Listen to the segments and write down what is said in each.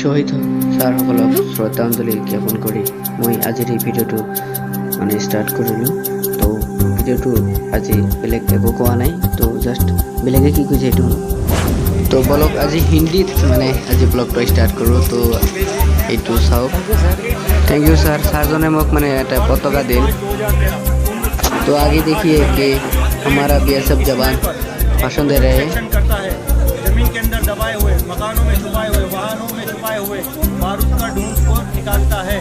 শহীদ ছাৰসকলক শ্ৰদ্ধাঞ্জলি জ্ঞাপন কৰি মই আজিৰ এই ভিডিঅ'টো ষ্টাৰ্ট কৰিলোঁ। তো ভিডিঅ'টো আজি বেলেগ একো কোৱা নাই, তো জাষ্ট বেলেগে কি কৈছে এইটো। তো বলক আজি হিন্দীত আজি ব্লগটো ষ্টাৰ্ট কৰোঁ। তো এইটো চাওক। Thank you sir. सारजने मोक এটা पताका दिल। तो आगे देखिए कि हमारा बीएसएफ जवान भाषण दे रहे हैं। जमीन के अंदर दबाए हुए, मकानों में छुपाए हुए, वाहनों में छुपाए हुए बारूद का ढूंढ को निकालता है।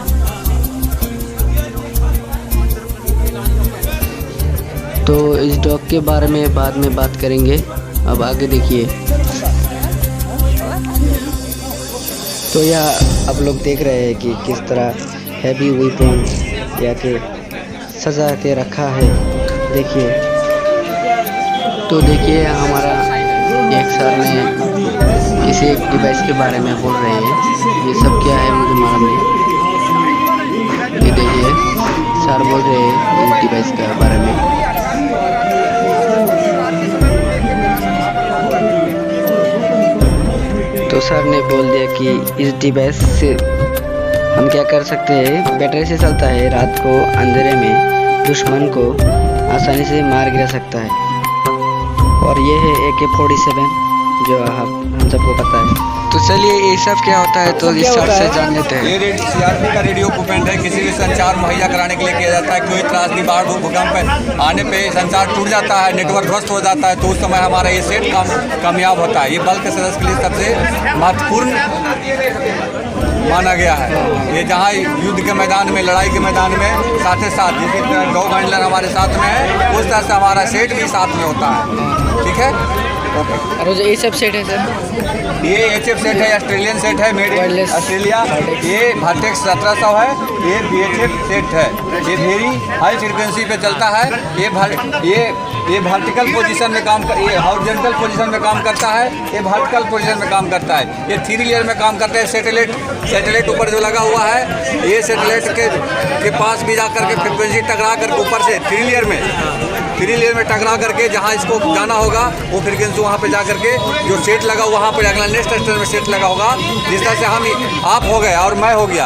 तो इस डॉग के बारे में बाद में बात करेंगे। अब आगे देखिए। तो यह आप लोग देख रहे हैं कि किस तरह हैवी वेपन या के सजा के रखा है। देखिए। तो देखिए हमारा एक सर ने इस एक डिवाइस के बारे में बोल रहे हैं। ये सब क्या है मुझे मालूम नहीं। ये देखिए सर बोल रहे हैं इस डिवाइस के बारे में। तो सर ने बोल दिया कि इस डिवाइस से हम क्या कर सकते हैं, बैटरी से चलता है। रात को अंधेरे में दुश्मन को आसानी से मार गिरा सकता है। और ये है AK-47 जो हम सबको पता है। तो चलिए ये सब क्या होता है तो इस सर से जान लेते हैं। ये सीआरपी का रेडियो इक्विपमेंट है। किसी भी संचार मुहैया कराने के लिए किया जाता है। कोई त्रासदी, बाढ़, भूकंप आने पे संचार टूट जाता है, नेटवर्क ध्वस्त हो जाता है, तो उस समय हमारा ये सेट कामयाब होता है। ये बल के सदस्य के लिए सबसे महत्वपूर्ण माना गया है। ये जहाँ युद्ध के मैदान में, लड़ाई के मैदान में साथ ही साथ जैसे डॉग हैंडलर हमारे साथ में है, उस तरह से हमारा सेट भी साथ में होता है। ठीक है। और ये सब सेट है सर। ये HF सेट है, ऑस्ट्रेलियन सेट है, मेड इन ऑस्ट्रेलिया। ये वर्टेक्स 1700 है। ये BHF सेट है। ये वेरी हाई फ्रिक्वेंसी पे चलता है। ये वर्टिकल पोजीशन में काम कर, ये हॉरिजॉन्टल पोजीशन में काम करता है। ये वर्टिकल पोजीशन में काम करता है। ये 3 लेयर में काम करता है। सैटेलाइट ऊपर जो लगा हुआ है, ये सैटेलाइट के पास भी जा करके फ्रिक्वेंसी टकरा करके ऊपर से 3 लेयर में टकरा करके जहाँ इसको जाना होगा वो फ्रिक्वेंसी वहाँ पे जा करके जो सेट लगा वहाँ पर अगला नेक्स्ट स्टेशन में सेट लगा होगा। जिस तरह से हम आप हो गए और मैं हो गया,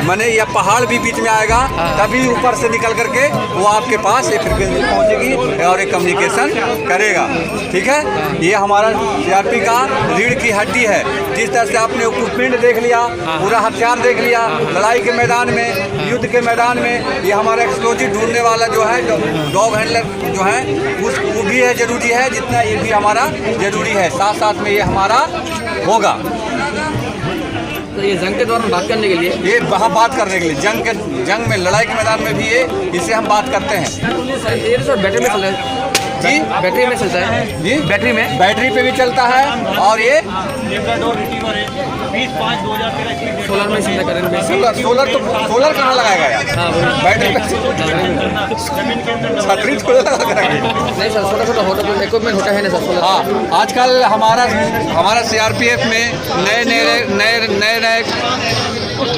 मैंने यह पहाड़ भी बीच में आएगा, तभी ऊपर से निकल करके वो आपके पास ये फ्रिक्वेंसी पहुँचेगी और एक कम्युनिकेशन करेगा। ठीक है। ये हमारा सीआरपी का रीढ़ की हड्डी है। जिस तरह से आपने इक्विपमेंट देख लिया, पूरा हथियार देख लिया, लड़ाई के मैदान में, युद्ध के मैदान में ये हमारा एक्सप्लोजिव ढूंढने वाला जो है डॉग हैंडलर जो है वो भी है जरूरी है, जितना ये भी हमारा जरूरी है। साथ साथ में ये हमारा होगा। तो ये जंग के दौरान बात करने के लिए, ये वहाँ बात करने के लिए, जंग में, लड़ाई के मैदान में भी ये इससे हम बात करते हैं। ये सर बैटरी में चलता है जी, बैटरी में चलता है जी, बैटरी पे भी चलता है। और ये 20/5/2013 सोलर में चलता है। सोलर कहाँ लगाएगा यार? बैटरी पे छतरी थोड़ा लगा नहीं सर, छोटा होता तो इक्विपमेंट होता है ना सर सोलर। हाँ, आजकल हमारा CRPF में नए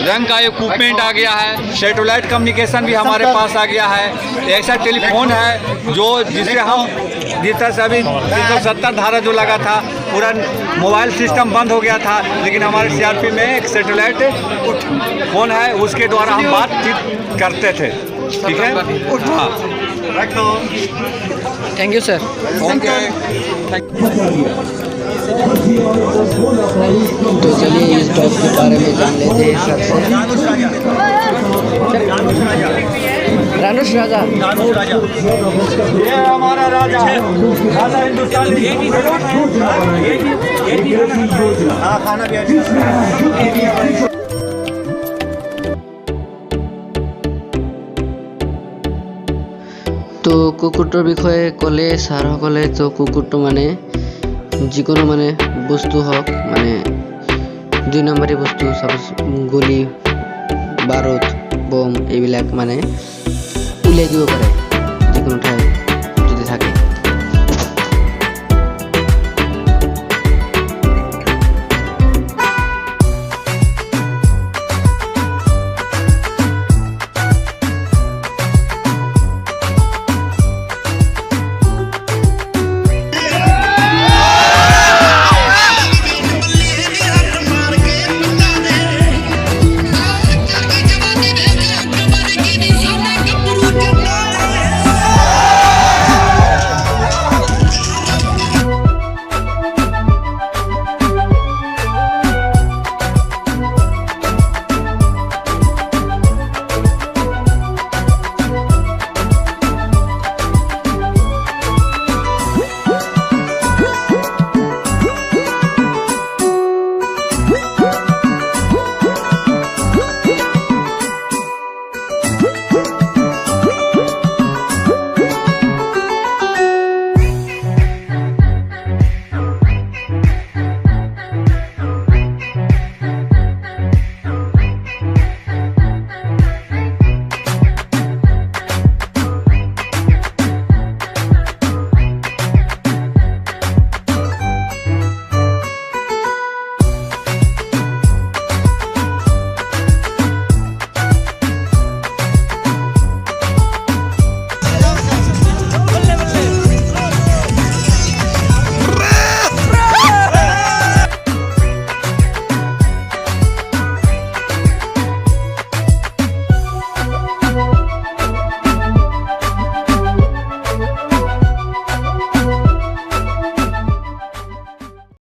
रंग का इक्विपमेंट आ गया है। सैटेलाइट कम्युनिकेशन भी हमारे पास आ गया है। ऐसा टेलीफोन है जिससे हम जिस तरह से अभी 370 धारा जो लगा था, पूरा मोबाइल सिस्टम बंद हो गया था, लेकिन हमारे CRP में एक सैटेलाइट फोन है, उसके द्वारा हम बातचीत करते थे। ठीक है। हाँ, थैंक यू सर। ओके। तो चलिए इस डॉग के बारे में जान लेते हैं सबसे। रानुष राजा, ये हमारा राजा हिंदुस्तान। हाँ, खाना भी अच्छा। তো কুকুৰটোৰ বিষয়ে ক'লে ছাৰসকলে, তো কুকুৰটো যিকোনো বস্তু হওক, 2 নম্বৰী বস্তু, চাপ'জ গুলি, বাৰুদ, বম, এইবিলাক উলিয়াই দিব পাৰে।